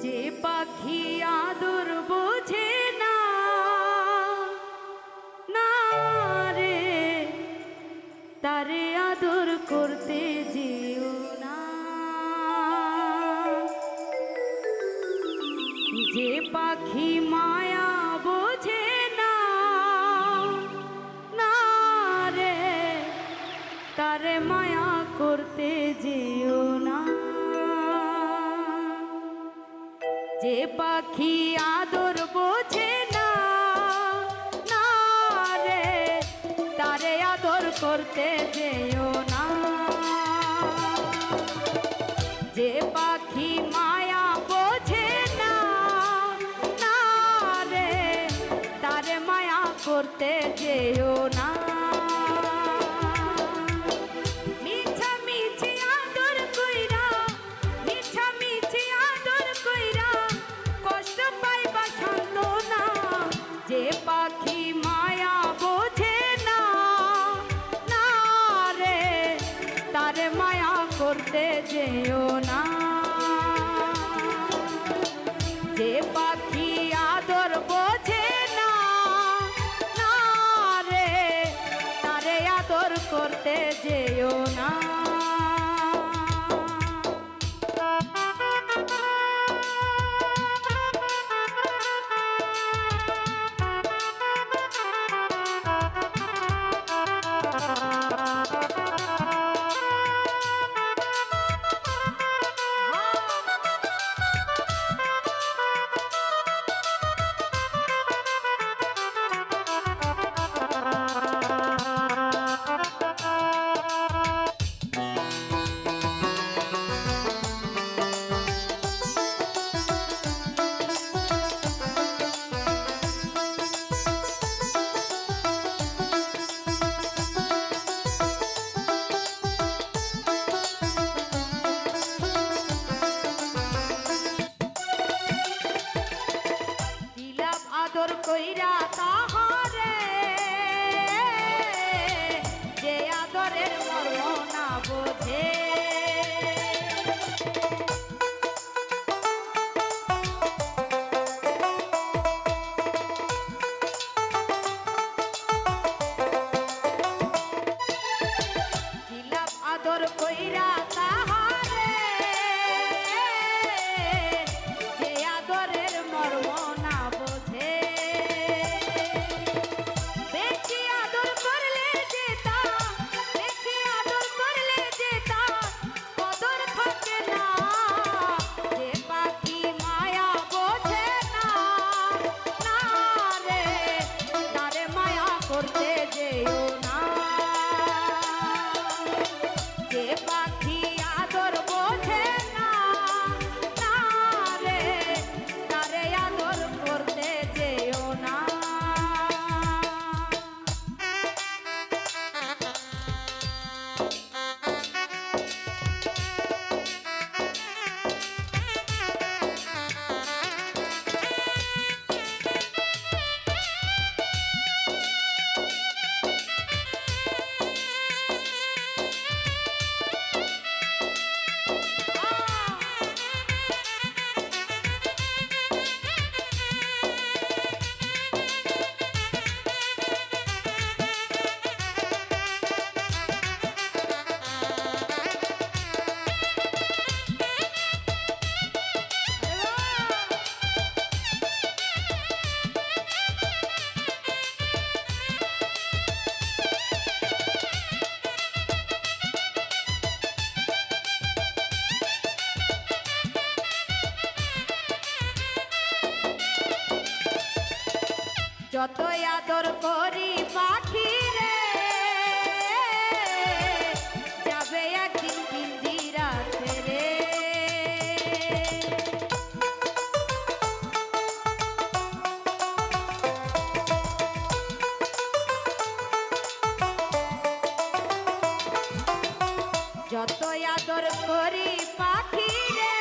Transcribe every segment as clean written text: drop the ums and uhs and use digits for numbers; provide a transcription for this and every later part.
যে পাখি আদর বোঝে না, না রে তারে আদর করতে যেও না। যে পাখি মায়া বোঝে না, না রে তারে মায়া করতে যেও না। যে পাখি আদর বোঝে না, না রে তারে আদর করতে যেও না। যে পাখি মায়া বোঝে না, না রে তারে মায়া করতে যেও না। যে পাখি মায়া বোঝে না, না রে তারে মায়া করতে যেও না। যে পাখি আদর বোঝে না, না রে তারে আদর করতে যেও না। আদর কইরা তাহারে যে আদরের মর্ম না বোঝে। দিলাম আদর কইরা তাহারে যে আদরের মর্ম না বোঝে। করতে যেও না। যে পাখি আদর বোঝে না, না রে তারে আদর করতে যেও না। যতই আদর করি পাখি রে যাবে একদিন পিঞ্জিরা ছেড়ে। যতই আদর করি পাখি রে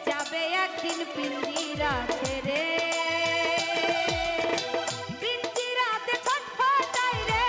যাবে একদিন পিঞ্জিরা ছেড়ে। পিঞ্জিরাতে ছটফটাই রে,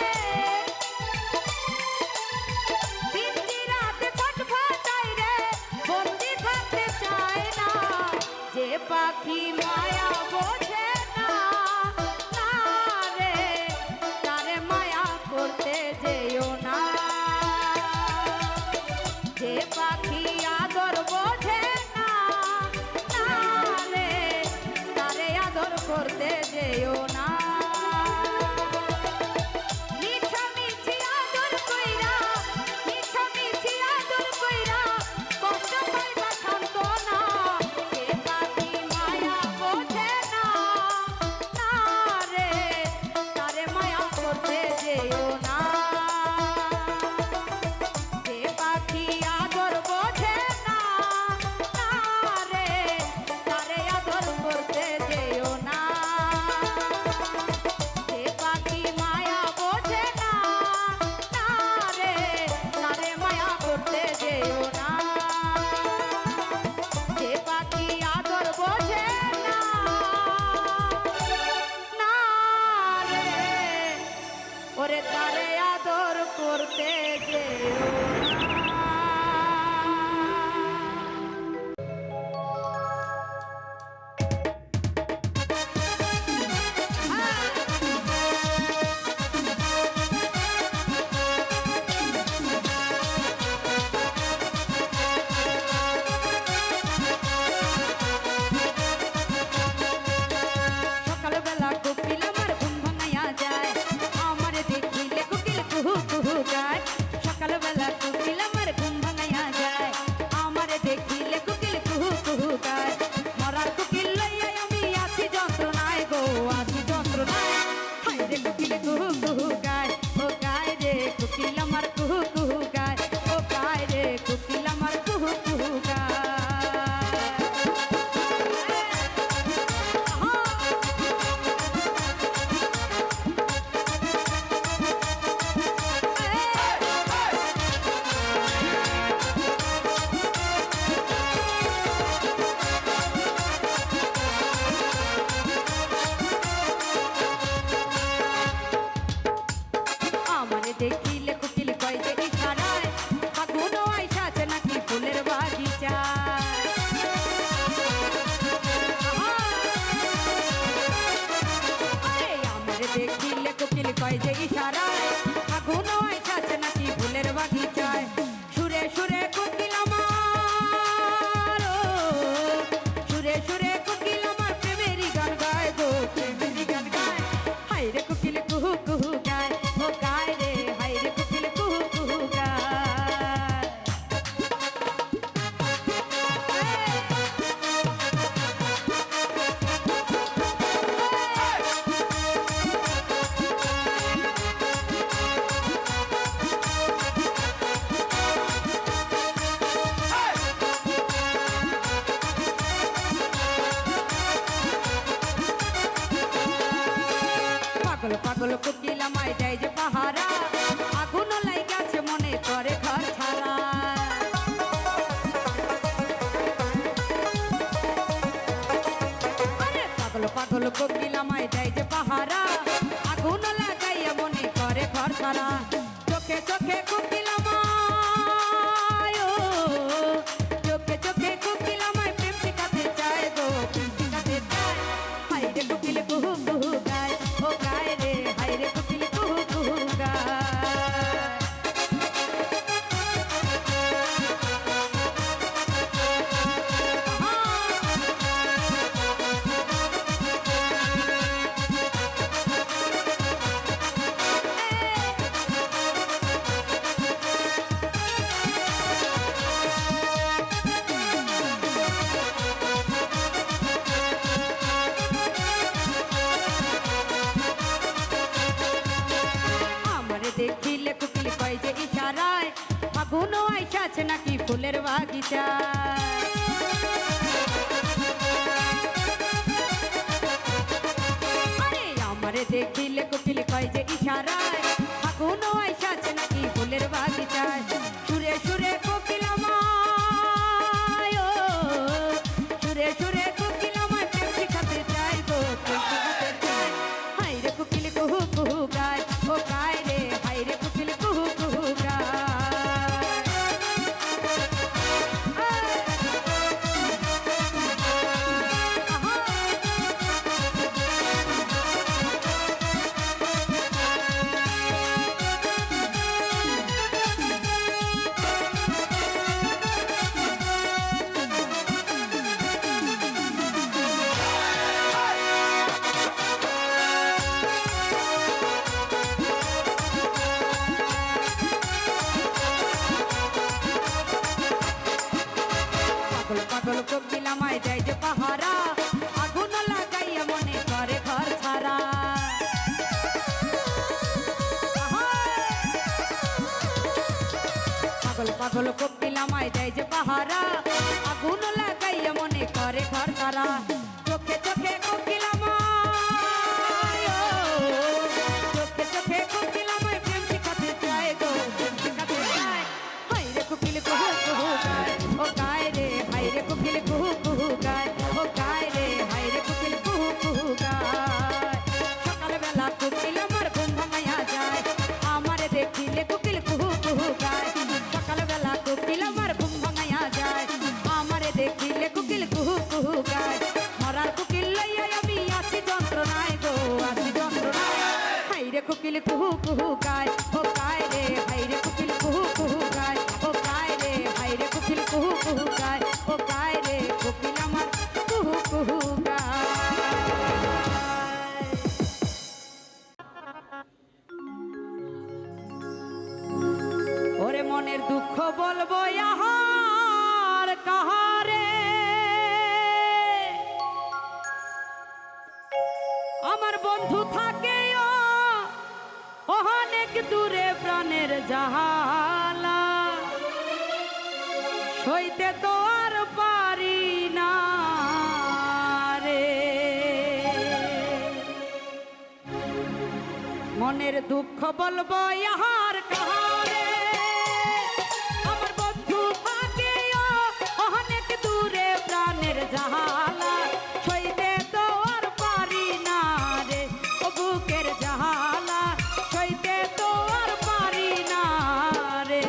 ওরে তারে আদর করতে যেও না। সকালবেলা কোকিল আমার ঘুম ভাঙাইয়া যায়, আমার দেখিলে কোকিল কুহু কুহু গায়। সকালবেলা কোকিল আমার ঘুম ভাঙাইয়া যায়, আমার দেখিলে কোকিল কুহু কুহু গায়। মরার কোকিল লইয়া আমি আছি যন্ত্রণায় গো, আছি যন্ত্রণায়। হায় রে কোকিল কুহু কুহু গায়, ও গায় রে কোকিল আমার কুহু কুহু গায়, ও গায় রে কোকিল আমার কুহু কুহু গায়। আমারে দেখিলে কোকিল কয় যে ইশারায়, ফাগুন আইসাছে নাকি ফুলের বাগিচায়। আরে আমারে দেখিলে কোকিল কয় যে ইশারায়, ফাগুন আইসাছে নাকি ফুলের বাগিচায়। সুরে সুরে কোকিল আমার, ও সুরে সুরে কোকিল আমার প্রেমেরই গান গায় গো, প্রেমেরই গান গায়। হায় রে কোকিল কুহু কুহু গায়, ও গায় রে হায় রে কোকিল কুহু কুহু গায়। পাগল পাগল কোকিল আমায় দেয় যে পাহারা, আগুন লাইগাছে মনে করে ঘর ছাড়া। আরে পাগল পাগল কোকিল আমায় দেয় যে পাহারা, আগুন লাগাইয়া মনে করে ঘর ছাড়া। চোখে চোখে কোকিল আমায়, ও চোখে চোখে কোকিল আমায় প্রেম শিখাতে চায় গো, প্রেম শিখাতে চায়। হায় রে কোকিল কুহু কুহু গায়, ও গায় রে হায় রে কোকিল কুহু কুহু গায়। আমারে দেখিলে কোকিল কয় যে ইশারায়, ফাগুন আইসাছে নাকি ফুলের বাগিচায়। আরে আমারে দেখিলে কোকিল কয় যে ইশারায়, ফাগুন আইসাছে নাকি ফুলের বাগিচায়। সুরে সুরে কোকিল আমায়, ও সুরে সুরে কোকিল আমায় প্রেম শিখাতে চায় গো, প্রেম শিখাতে চায়। হায় রে কোকিল কুহু কুহু গায়, ও গায় রে হায় রে কোকিল কুহু কুহু গায়। পাগল পাগল কোকিল আমায় দেয় যে পাহারা, আগুন লাগাইয়া মনে করে ঘর ছাড়া। পাগল পাগল কোকিল আমায় দেয় যে পাহারা, আগুন লাগাইয়া মনে করে ঘর ছাড়া। চোখে চোখে কোকিল আমায়, ও চোখে চোখে কোকিল আমায় প্রেম শিখাতে চায় গো, প্রেম শিখাতে চায়। হায় রে কোকিল কুহু কুহু গায়, ও গায় রে হায় রে কোকিল কুহু কুহু গায়, ও গায় রে হায় রে কোকিল কুহু কুহু গায়। সকালবেলা কোকিল আমার ঘুম ভাঙাইয়া যায়, দেখিলে কোকিল কুহু কুহু গায় সকালবেলা কোকিল আমার ঘুম ভাঙাইয়া যায় আমারে দেখিলে কোকিল কুহু কুহু গায় মরার কোকিল লইয়া আমি আছি যন্ত্রণায় গো আছি যন্ত্রণায় হাইরে কোকিল কুহু কুহু গায় ও গায় রে হাইরে কোকিল কুহু কুহু গায় ও গায় রে হাইরে কোকিল কুহু কুহু গায় ও গায় রে কোকিল আমার কুহু কুহু গায় ওরে মনের দুঃখ বলবো আহার কাহারে আমার বন্ধু থাকে অনেক দূরে প্রাণের জাহালা সইতে তো আর পারি না রে মনের দুঃখ বলবো আহার কাহারে আমার বন্ধু থাকে অনেক দূরে প্রাণের জাহালা সইতে তো আর পারি না রে ও বুকের জাহালা সইতে তো আর পারি না রে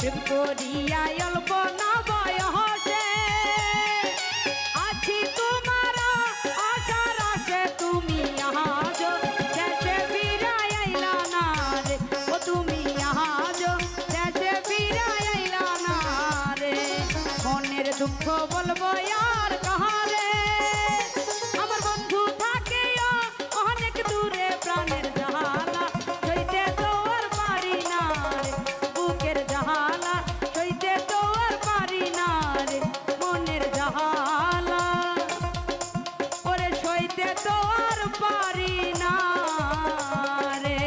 প্রেম করিয়া অল্প না বয়সে আছি তোমার আশার আশে তুমি আজ দেশে ফিরাই আইলা না রে ও তুমি আজ দেশে ফিরাই আইলা না রে মনের দুঃখ বলবো আর কাহারে আমার বন্ধু থাকে অনেক দূরে প্রাণের জাহালা সইতে তো আর পারি না রে বুকের জাহালা সইতে তো আর পারি না রে মনের জাহালা ওরে সইতে তো আর পারি না রে।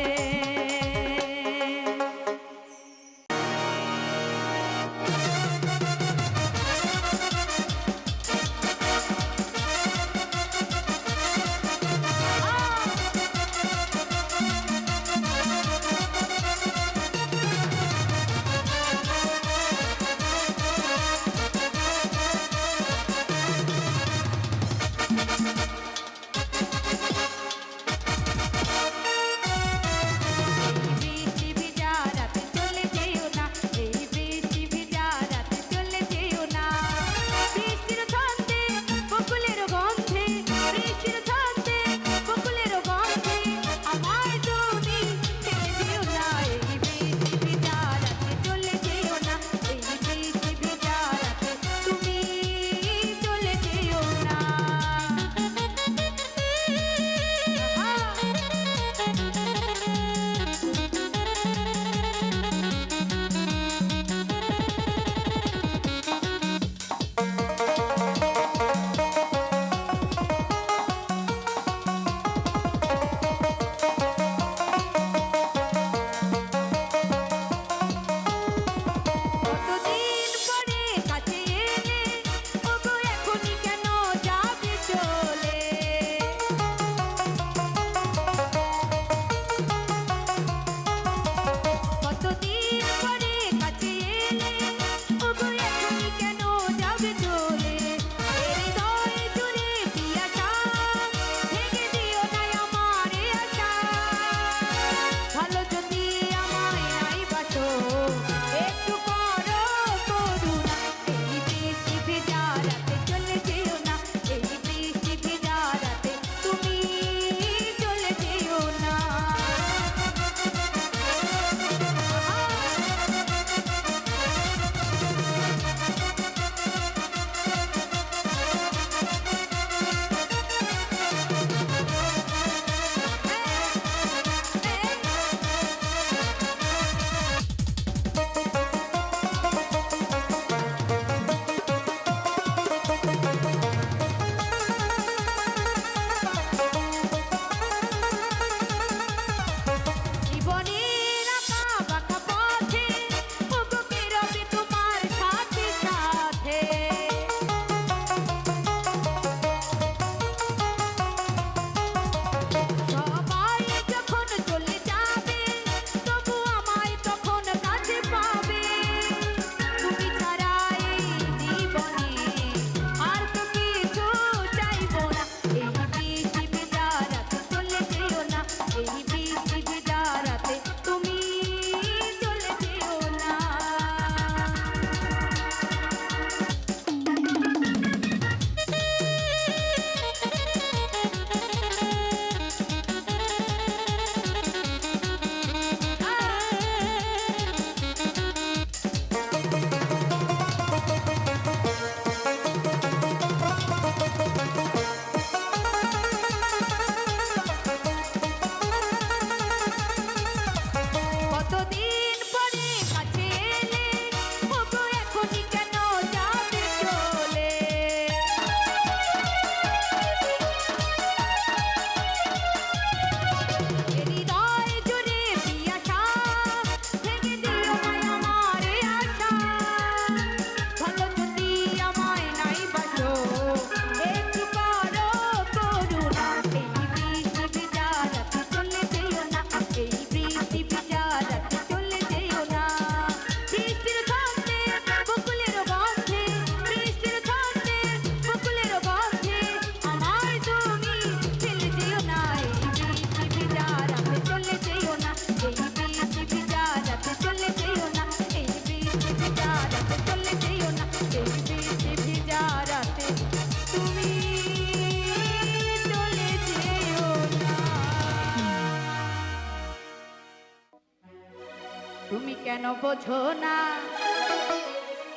তুমি কেন বোঝো না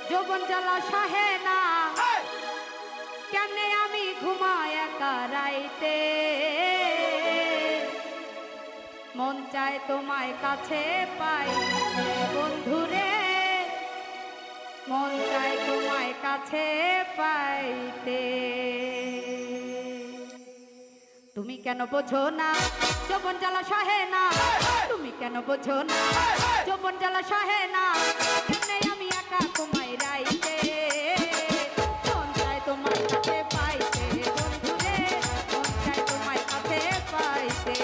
যৌবন জ্বালা সহে না কেমনে আমি ঘুমায় একা রাইতে মন চায় তোমায় কাছে পাই বন্ধুরে মন চায় তোমায় কাছে পাইতে তুমি কেন বোঝো না যৌবন জ্বালা সহে না তুমি কেন বোঝো না যৌবন জ্বালা সহে না কেমনে আমি একা তোমায় রাইতে মন চায় তোমায় কাছে পাইতে বন্ধুরে মন চায় তোমায় কাছে পাইতে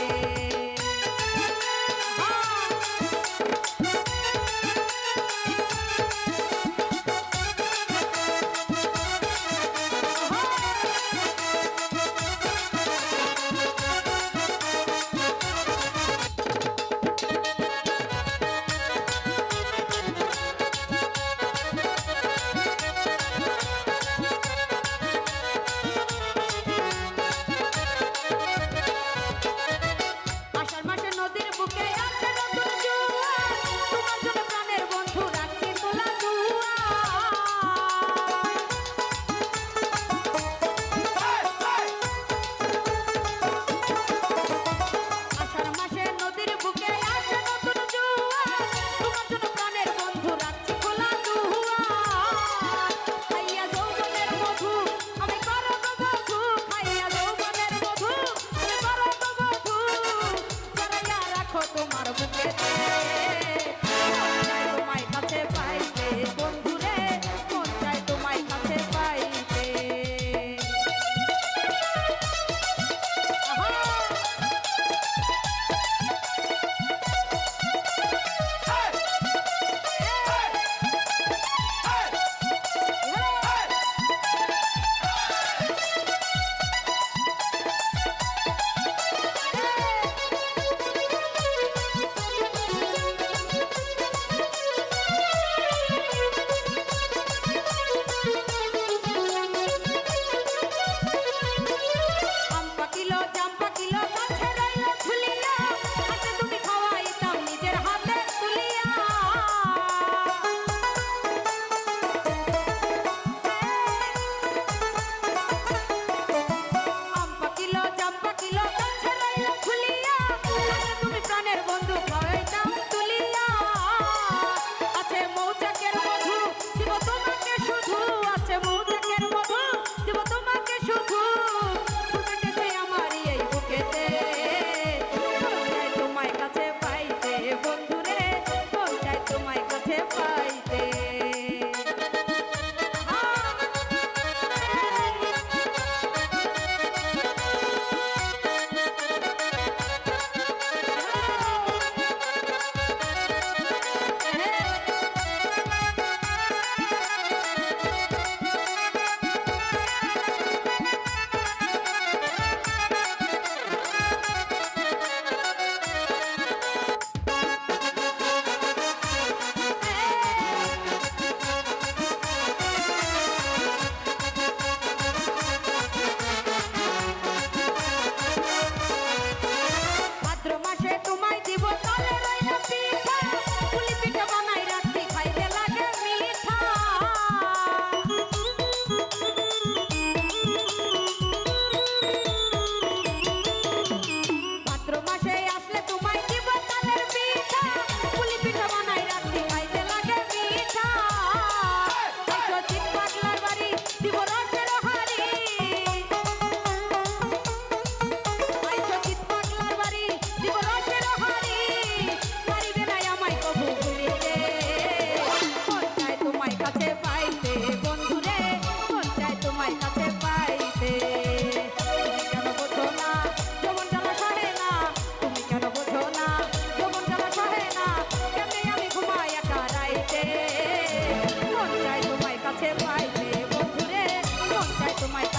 কাছে পাইতে বন্ধুরে মন চায় তোমায়